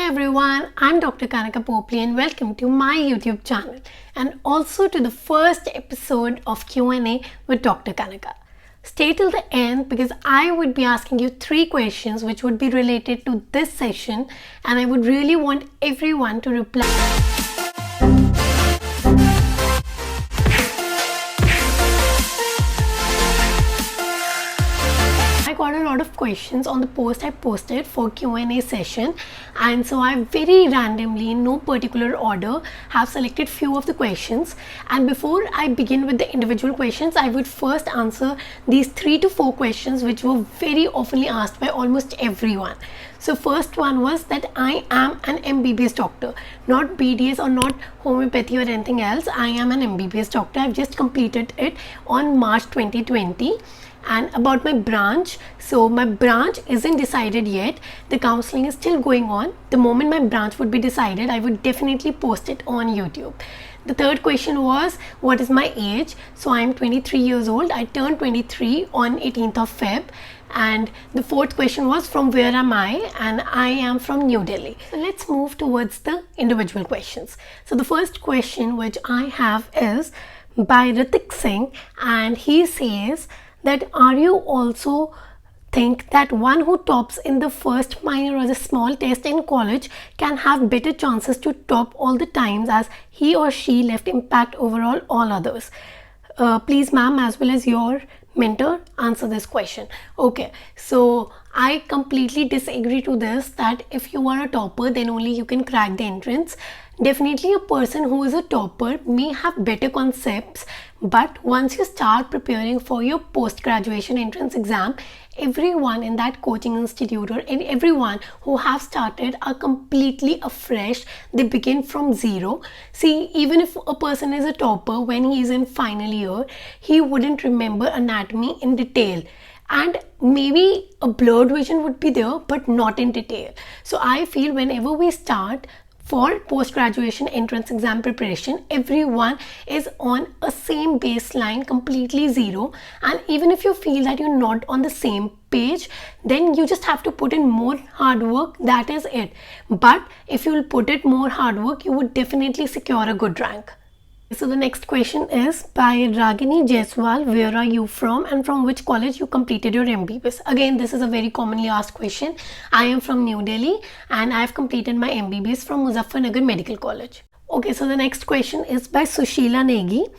Hi everyone, I'm Dr. Kanika and welcome to my YouTube channel and also to the first episode of Q&A with Dr. Kanika. Stay till the end because I would be asking you 3 questions which would be related to this session and I would really want everyone to reply. Got a lot of questions on the post I posted for Q&A session, and so I very randomly, in no particular order, have selected few of the questions. And before I begin with the individual questions, I would first answer these 3 to 4 questions which were very oftenly asked by almost everyone. So first one was that I am an MBBS doctor, not BDS or not homeopathy or anything else. I am an MBBS doctor. I've just completed it on March 2020. And about my branch, so my branch isn't decided yet. The counseling is still going on. The moment my branch would be decided, I would definitely post it on YouTube. The third question was, what is my age? So I'm 23 years old. I turned 23 on 18th of Feb. And the fourth question was, from where am I? And I am from New Delhi. So let's move towards the individual questions. So the first question which I have is by Ritik Singh, and he says that are you also think that one who tops in the first minor or the small test in college can have better chances to top all the times as he or she left impact overall all others? Please ma'am, as well as your mentor, answer this question. Okay, so I completely disagree to this, that if you are a topper then only you can crack the entrance. Definitely a person who is a topper may have better concepts, but once you start preparing for your post-graduation entrance exam, everyone in that coaching institute or everyone who have started are completely afresh. They begin from zero. See, even if a person is a topper, when he is in final year, he wouldn't remember anatomy in detail. And maybe a blurred vision would be there, but not in detail. So I feel whenever we start for post-graduation entrance exam preparation, everyone is on a same baseline, completely zero. And even if you feel that you're not on the same page, then you just have to put in more hard work. That is it. But if you'll put it more hard work, you would definitely secure a good rank. So the next question is by Ragini Jaiswal, where are you from and from which college you completed your MBBS? Again, this is a very commonly asked question. I am from New Delhi and I have completed my MBBS from Muzaffarnagar Medical College. Okay, so the next question is by Sushila Negi.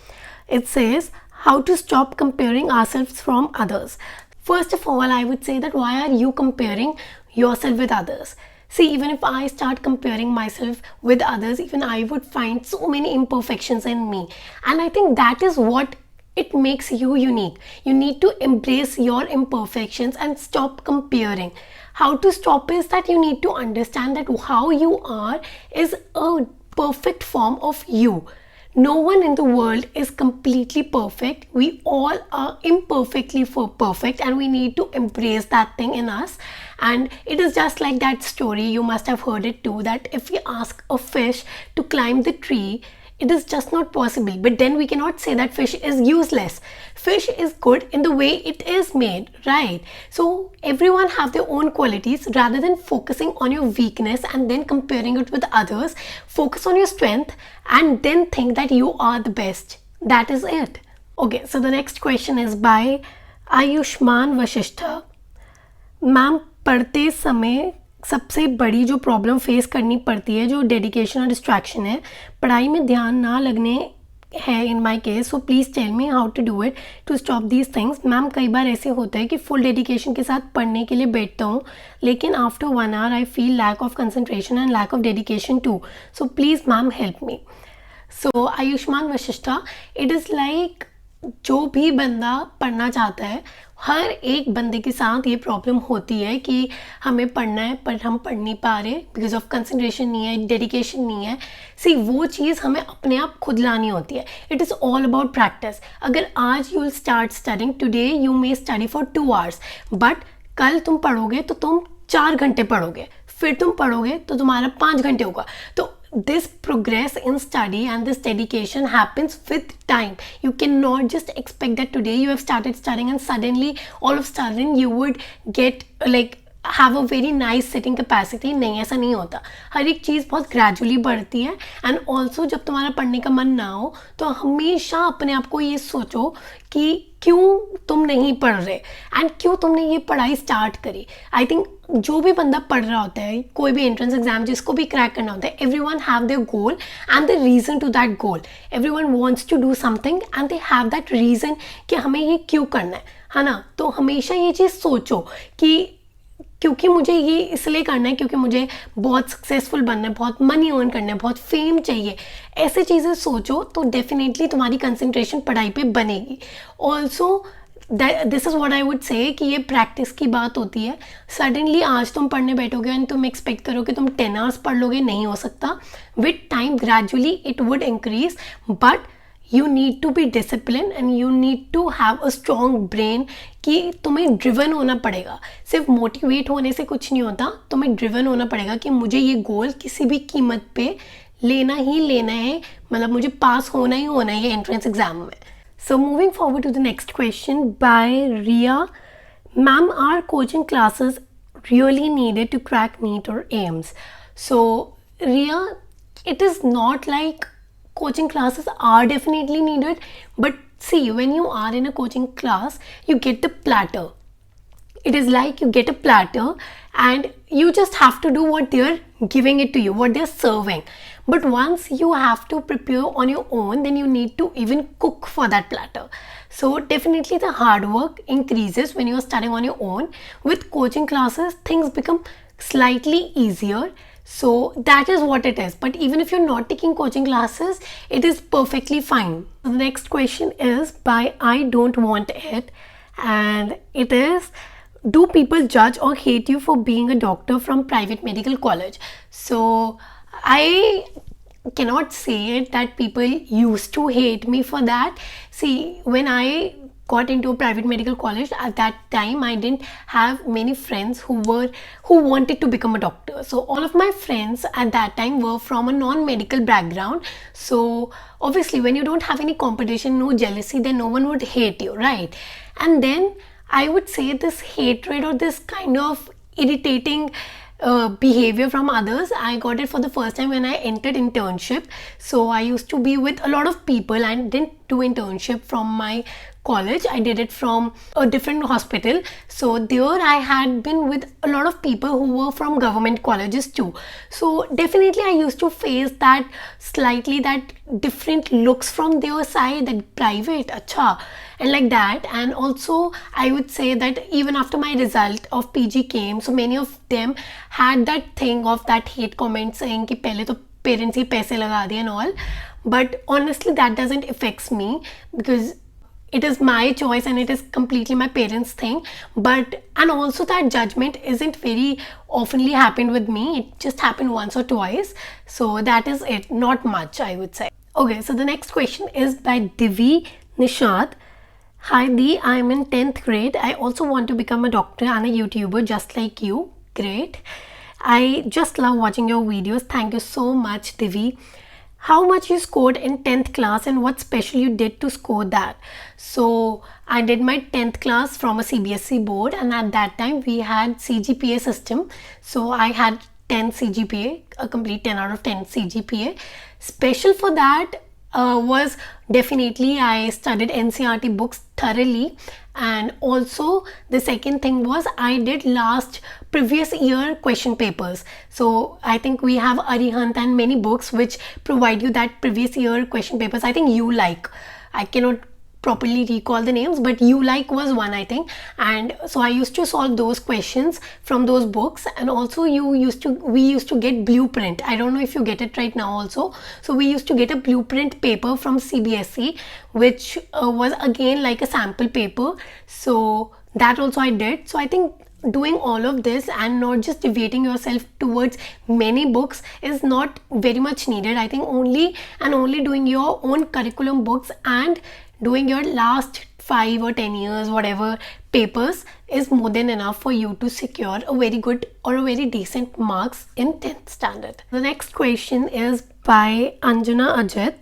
It says, how to stop comparing ourselves from others? First of all, I would say that why are you comparing yourself with others? See, even if I start comparing myself with others, even I would find so many imperfections in me. And I think that is what it makes you unique. You need to embrace your imperfections and stop comparing. How to stop is that you need to understand that how you are is a perfect form of you. No one in the world is completely perfect. We all are imperfectly perfect and we need to embrace that thing in us. And it is just like that story, you must have heard it too, that if we ask a fish to climb the tree, it is just not possible. But then we cannot say that fish is useless. Fish is good in the way it is made, right? So everyone have their own qualities. Rather than focusing on your weakness and then comparing it with others, focus on your strength and then think that you are the best. That is it. Okay, so the next question is by Ayushman Vashishtha. Ma'am, पढ़ते समय सबसे बड़ी जो problem face करनी पड़ती है, जो dedication और डिस्ट्रैक्शन है, पढ़ाई में ध्यान ना लगने है in my case. So please tell me how to do it to stop these things. Ma'am, कई बार ऐसे होता है कि फुल डेडिकेशन के साथ पढ़ने के लिए बैठता हूँ, लेकिन after 1 hour I feel lack of concentration and lack of dedication to. So please ma'am help me. So Ayushman Vashishtha, it is like जो भी बंदा पढ़ना चाहता है, हर एक बंदे के साथ ये प्रॉब्लम होती है कि हमें पढ़ना है पर हम पढ़ नहीं पा रहे बिकॉज ऑफ कंसंट्रेशन नहीं है, डेडिकेशन नहीं है. सी, वो चीज़ हमें अपने आप खुद लानी होती है. It is all about practice. अगर आज you will start studying, today you may study for 2 hours, but कल तुम पढ़ोगे तो तुम 4 घंटे पढ़ोगे, फिर तुम पढ़ोगे तो तुम्हारा 5 घंटे होगा. तो this progress in study and this dedication happens with time. You cannot just expect that today you have started studying and suddenly all of a sudden you would get like have a very nice sitting capacity, नहीं ऐसा नहीं होता. हर एक चीज़ बहुत gradually बढ़ती है. And also जब तुम्हारा पढ़ने का मन ना हो तो हमेशा अपने आप को ये सोचो कि क्यों तुम नहीं पढ़ रहे एंड क्यों तुमने ये पढ़ाई स्टार्ट करी. आई थिंक जो भी बंदा पढ़ रहा होता है, कोई भी एंट्रेंस एग्जाम जिसको भी क्रैक करना होता है, every one have their goal and the reason to that goal. Every one wants to do something and they have that reason कि हमें ये क्यों करना है ना. तो हमेशा ये चीज़ सोचो कि क्योंकि मुझे ये इसलिए करना है क्योंकि मुझे बहुत सक्सेसफुल बनना है, बहुत मनी अर्न करना है, बहुत फेम चाहिए. ऐसे चीज़ें सोचो तो डेफिनेटली तुम्हारी कंसंट्रेशन पढ़ाई पे बनेगी. Also this is what I would say कि ये प्रैक्टिस की बात होती है. सडनली आज तुम पढ़ने बैठोगे एंड तुम एक्सपेक्ट करो कि तुम 10 आवर्स पढ़ लोगे, नहीं हो सकता. With time gradually it would increase, but you need to be disciplined and you need to have a strong brain कि तुम्हें ड्रिवन होना पड़ेगा. सिर्फ मोटिवेट होने से कुछ नहीं होता, तुम्हें ड्रिवन होना पड़ेगा कि मुझे ये गोल किसी भी कीमत पे लेना ही लेना है, मतलब मुझे पास होना ही होना है एंट्रेंस एग्जाम में. So moving forward to the next question by Riya. Ma'am, are coaching classes really needed to crack NEET और AIIMS? So Riya, it is not like coaching classes are definitely needed, but see, when you are in a coaching class you get the platter. It is like you get a platter and you just have to do what they are giving it to you, what they are serving. But once you have to prepare on your own, then you need to even cook for that platter. So definitely the hard work increases when you are studying on your own. With coaching classes things become slightly easier. So that is what it is. But even if you're not taking coaching classes, it is perfectly fine. The next question is by I don't want it, and it is, do people judge or hate you for being a doctor from private medical college? So I cannot say it that people used to hate me for that. See, when I got into a private medical college, at that time I didn't have many friends who wanted to become a doctor. So all of my friends at that time were from a non-medical background. So obviously when you don't have any competition, no jealousy, then no one would hate you, right? And then I would say this hatred or this kind of irritating behavior from others, I got it for the first time when I entered internship. So I used to be with a lot of people and didn't do internship from my college. I did it from a different hospital. So there I had been with a lot of people who were from government colleges too. So definitely I used to face that slightly that different looks from their side, that private, acha, and like that. And also I would say that even after my result of PG came, so many of them had that thing of that hate comment saying कि पहले तो parents ही पैसे लगा दिए and all. But honestly that doesn't affect me because it is my choice and it is completely my parents' thing. But and also that judgment isn't very oftenly happened with me. It just happened once or twice. So that is it, not much I would say. Okay, so the next question is by Divi Nishad. Hi Di, I am in 10th grade. I also want to become a doctor and a YouTuber just like you. Great. I just love watching your videos. Thank you so much, Divi. How much you scored in 10th class and what special you did to score that? So I did my 10th class from a CBSE board, and at that time we had CGPA system. So I had 10 CGPA, a complete 10 out of 10 CGPA. Special for that was definitely I studied NCERT books thoroughly, and also the second thing was I did last previous year question papers. So I think we have Arihant and many books which provide you that previous year question papers. I think you like, I cannot properly recall the names, but you like was one I think, and so I used to solve those questions from those books. And also we used to get blueprint. I don't know if you get it right now also. So we used to get a blueprint paper from CBSE which was again like a sample paper. So that also I did. So I think doing all of this and not just deviating yourself towards many books is not very much needed. I think only doing your own curriculum books and doing your last 5 or 10 years whatever papers is more than enough for you to secure a very good or a very decent marks in 10th standard. The next question is by Anjana Ajit.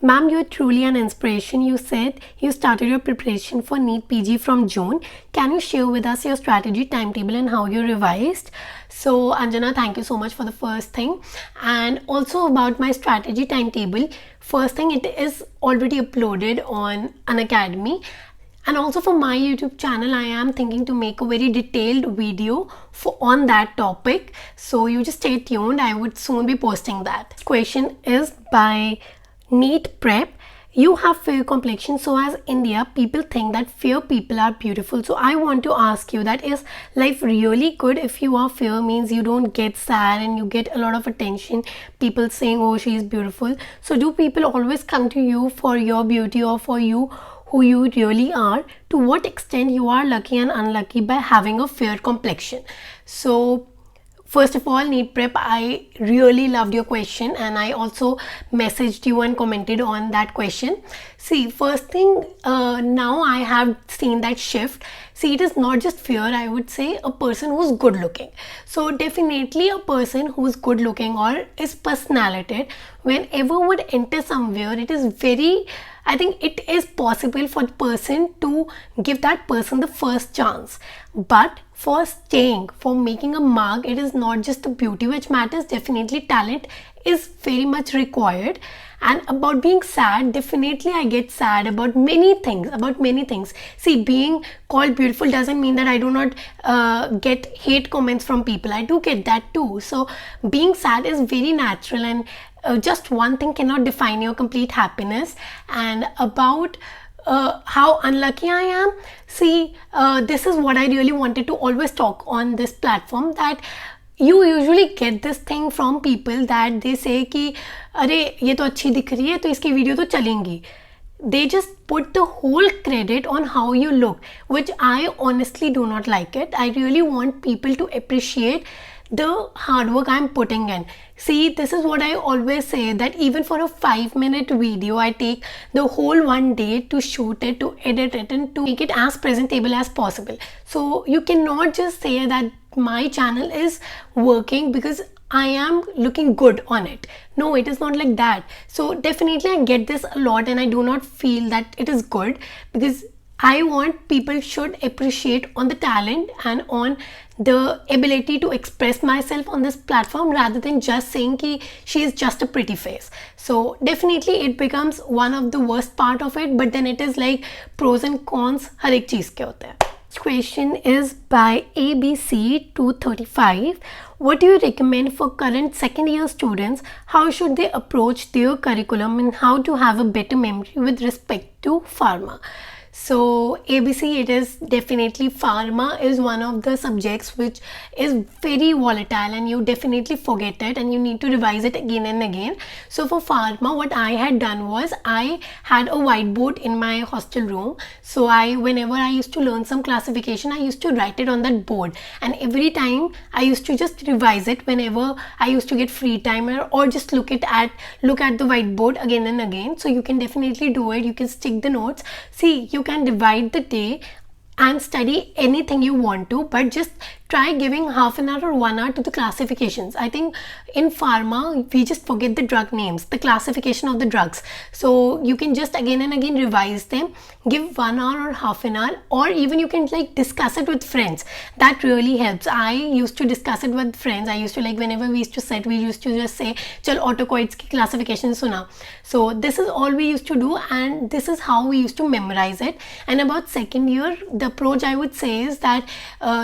Ma'am, you're truly an inspiration. You said you started your preparation for NEETPG from June. Can you share with us your strategy, timetable and how you revised? So Anjana, thank you so much for the first thing. And also about my strategy timetable, first thing, it is already uploaded on Unacademy. And also for my YouTube channel, I am thinking to make a very detailed video on that topic. So you just stay tuned. I would soon be posting that. This question is by Neat Prep. You have fair complexion, so as India, people think that fair people are beautiful. So I want to ask you that, is life really good if you are fair? Means you don't get sad and you get a lot of attention, people saying, oh, she is beautiful. So do people always come to you for your beauty or for you who you really are? To what extent you are lucky and unlucky by having a fair complexion? So first of all, Neat Prep, I really loved your question and I also messaged you and commented on that question. See, first thing, now I have seen that shift. See, it is not just fear, I would say a person who's good looking. So definitely a person who's good looking or is personality, whenever would enter somewhere, it is very, I think it is possible for the person to give that person the first chance. But for staying, for making a mark, it is not just the beauty which matters. Definitely talent is very much required. And about being sad, definitely I get sad about many things. See, being called beautiful doesn't mean that I do not get hate comments from people. I do get that too. So being sad is very natural, and just one thing cannot define your complete happiness. And about how unlucky I am, see, this is what I really wanted to always talk on this platform, that you usually get this thing from people that they say कि अरे ये तो अच्छी दिख रही है तो इसकी वीडियो तो चलेंगी. They just put the whole credit on how you look, which I honestly do not like it. I really want people to appreciate the hard work I'm putting in. See, this is what I always say, that even for a 5-minute video, I take the whole one day to shoot it, to edit it, and to make it as presentable as possible. So you cannot just say that my channel is working because I am looking good on it. No, it is not like that. So definitely I get this a lot and I do not feel that it is good, because I want people should appreciate on the talent and on the ability to express myself on this platform, rather than just saying ki she is just a pretty face. So definitely it becomes one of the worst part of it, but then it is like pros and cons हर एक चीज के होते हैं. Question is by ABC 235. What do you recommend for current second year students? How should they approach their curriculum and how to have a better memory with respect to pharma? So ABC, it is definitely, pharma is one of the subjects which is very volatile and you definitely forget it and you need to revise it again and again. So for pharma, what I had done was I had a whiteboard in my hostel room. So whenever I used to learn some classification, I used to write it on that board, and every time I used to just revise it whenever I used to get free time, or just look at the whiteboard again and again. So you can definitely do it. You can stick the notes. See, you can divide the day and study anything you want to, but just try giving half an hour or 1 hour to the classifications. I think in pharma, we just forget the drug names, the classification of the drugs. So you can just again and again revise them, give 1 hour or half an hour, or even you can like discuss it with friends. That really helps. I used to discuss it with friends. I used to, like, whenever we used to sit, we used to just say, chal autocoids ki classification suna. So this is all we used to do, and this is how we used to memorize it. And about second year, the approach I would say is that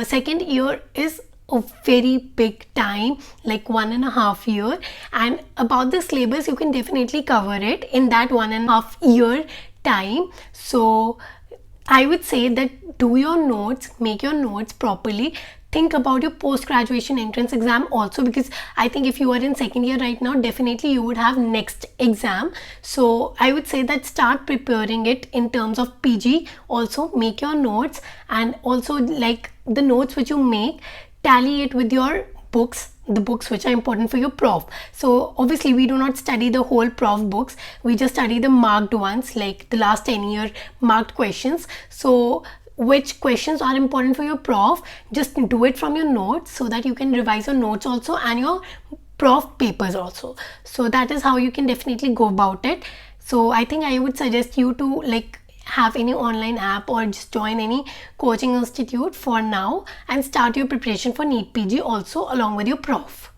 second year is a very big time, like 1.5 years, and about the syllabus you can definitely cover it in that 1.5 year time. So I would say that do your notes, make your notes properly. Think about your post-graduation entrance exam also, because I think if you are in second year right now, definitely you would have next exam. So I would say that start preparing it in terms of PG. Also make your notes, and also like the notes which you make, tally it with your books, the books which are important for your prof. So obviously we do not study the whole prof books, we just study the marked ones, like the last 10-year marked questions. So which questions are important for your prof, just do it from your notes so that you can revise your notes also and your prof papers also. So that is how you can definitely go about it. So I think I would suggest you to like have any online app or just join any coaching institute for now and start your preparation for NEETPG also along with your prof.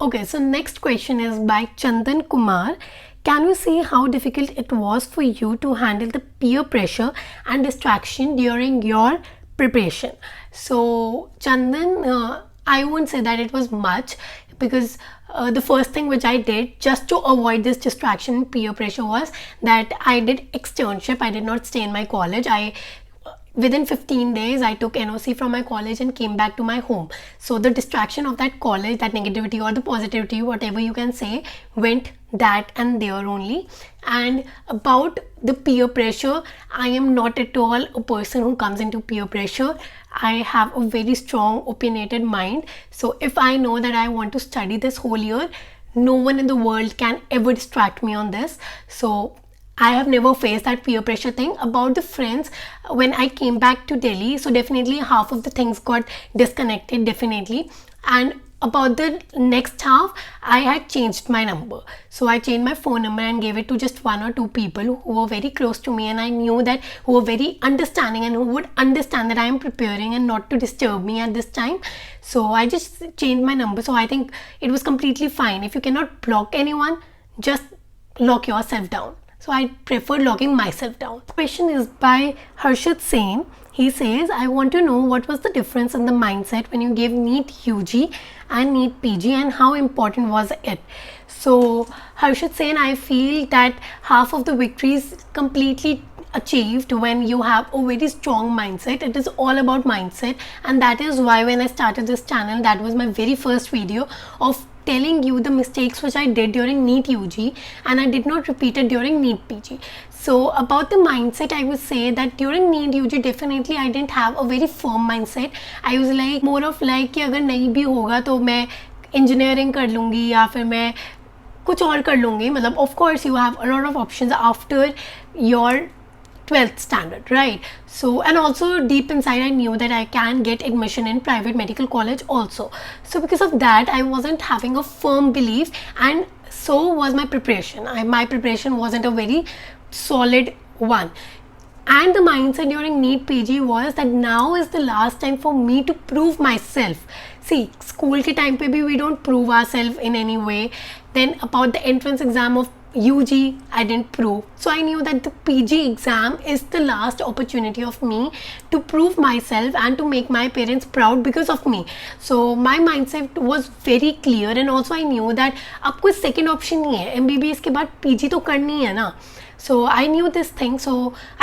Okay, so next question is by Chandan Kumar. Can you say how difficult it was for you to handle the peer pressure and distraction during your preparation? So Chandan, I won't say that it was much, because the first thing which I did just to avoid this distraction and peer pressure was that I did externship. I did not stay in my college. Within 15 days I took NOC from my college and came back to my home. So the distraction of that college, that negativity or the positivity, whatever you can say, went that and there only. And about the peer pressure, I am not at all a person who comes into peer pressure. I have a very strong opinionated mind. So if I know that I want to study this whole year, no one in the world can ever distract me on this. So I have never faced that peer pressure thing. About the friends, when I came back to Delhi, so definitely half of the things got disconnected, definitely. And about the next half, I had changed my number. So I changed my phone number and gave it to just 1 or 2 people who were very close to me, and I knew that who were very understanding and who would understand that I am preparing and not to disturb me at this time. So I just changed my number. So I think it was completely fine. If you cannot block anyone, just lock yourself down. So I prefer locking myself down. The question is by Harshit Sen. He says, I want to know what was the difference in the mindset when you gave NEET UG and NEET PG, and how important was it? So Harshit Sen, I feel that half of the victory is completely achieved when you have a very strong mindset. It is all about mindset, and that is why when I started this channel, that was my very first video of telling you the mistakes which I did during NEET UG, and I did not repeat it during NEET PG. So about the mindset, I would say that during NEET UG definitely I didn't have a very firm mindset. I was like more of like कि अगर नहीं भी होगा तो मैं engineering कर लूँगी या फिर मैं कुछ और कर लूँगी. मतलब of course you have a lot of options after your 12th standard, right? So, and also deep inside I knew that I can get admission in private medical college also. So because of that I wasn't having a firm belief, and so was my preparation. My preparation wasn't a very solid one. And the mindset during NEET PG was that now is the last time for me to prove myself. See, school ke time pe bhi we don't prove ourselves in any way. Then about the entrance exam of UG, I didn't prove. So I knew that the PG exam is the last opportunity of me to prove myself and to make my parents proud because of me. So my mindset was very clear, and also I knew that अब कोई second option नहीं है. MBBS के बाद PG तो करनी है ना. So I knew this thing, so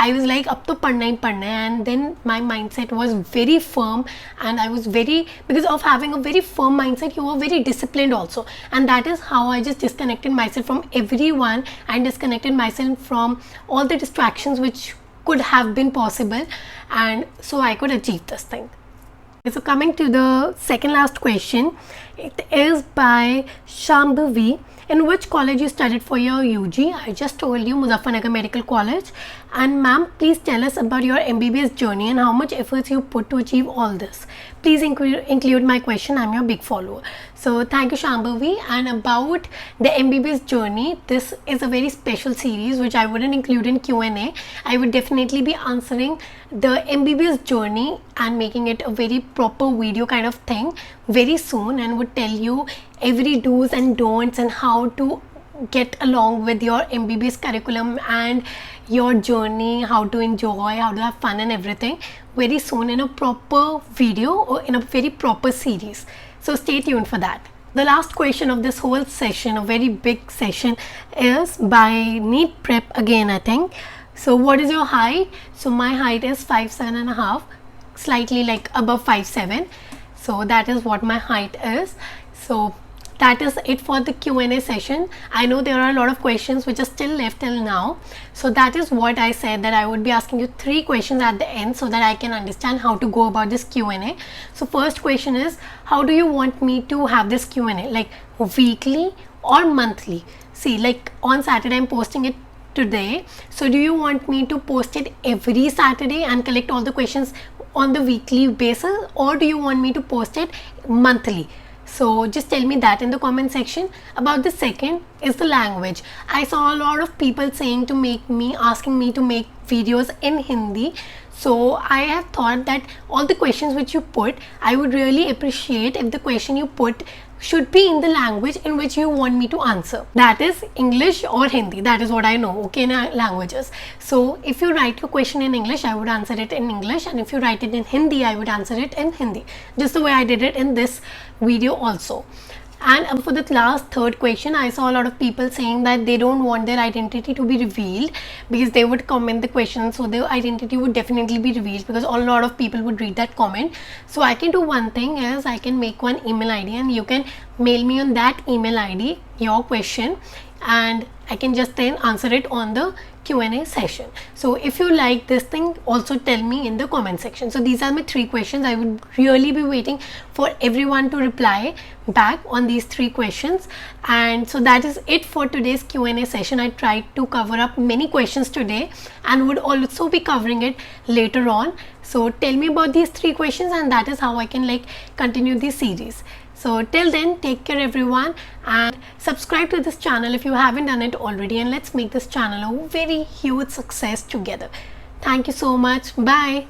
I was like अब तो पढ़ना ही पढ़ना है. And then my mindset was very firm, and I was very, because of having a very firm mindset, you are very disciplined also, and that is how I just disconnected myself from everyone and disconnected myself from all the distractions which could have been possible, and so I could achieve this thing. So coming to the second last question, it is by Shambhavi. In which college you studied for your UG? I just told you, Muzaffarnagar Medical College. And ma'am, please tell us about your MBBS journey and how much efforts you put to achieve all this. Please include my question. I'm your big follower. So thank you, Shambhavi. And about the MBBS journey, this is a very special series which I wouldn't include in Q&A. I would definitely be answering the MBBS journey and making it a very proper video kind of thing very soon, and would tell you every do's and don'ts and how to get along with your MBBS curriculum and your journey, how to enjoy, how to have fun and everything very soon in a proper video or in a very proper series. So stay tuned for that. The last question of this whole session, a very big session, is by NEET Prep again, I think. So what is your height? So my height is 5'7.5", slightly like above 5'7". So that is what my height is. So that is it for the Q&A session. I know there are a lot of questions which are still left till now. So that is what I said, that I would be asking you 3 questions at the end so that I can understand how to go about this Q&A. So first question is, how do you want me to have this Q&A? Like weekly or monthly? See, like on Saturday I'm posting it today. So do you want me to post it every Saturday and collect all the questions on the weekly basis, or do you want me to post it monthly? So just tell me that in the comment section. About the second is the language. I saw a lot of people saying asking me to make videos in Hindi. So I have thought that all the questions which you put, I would really appreciate if the question you put should be in the language in which you want me to answer. That is English or Hindi. That is what I know, okay, in languages. So if you write your question in English, I would answer it in English, and if you write it in Hindi, I would answer it in Hindi, just the way I did it in this video also. And for the last third question, I saw a lot of people saying that they don't want their identity to be revealed because they would comment the question, so their identity would definitely be revealed because a lot of people would read that comment. So I can do one thing is I can make one email ID and you can mail me on that email ID your question, and I can just then answer it on the Q&A session. So if you like this thing, also tell me in the comment section. So these are my 3 questions. I would really be waiting for everyone to reply back on these 3 questions. And so that is it for today's Q&A session. I tried to cover up many questions today and would also be covering it later on. So tell me about these 3 questions, and that is how I can continue this series. So till then, take care everyone, and subscribe to this channel if you haven't done it already, and let's make this channel a very huge success together. Thank you so much. Bye.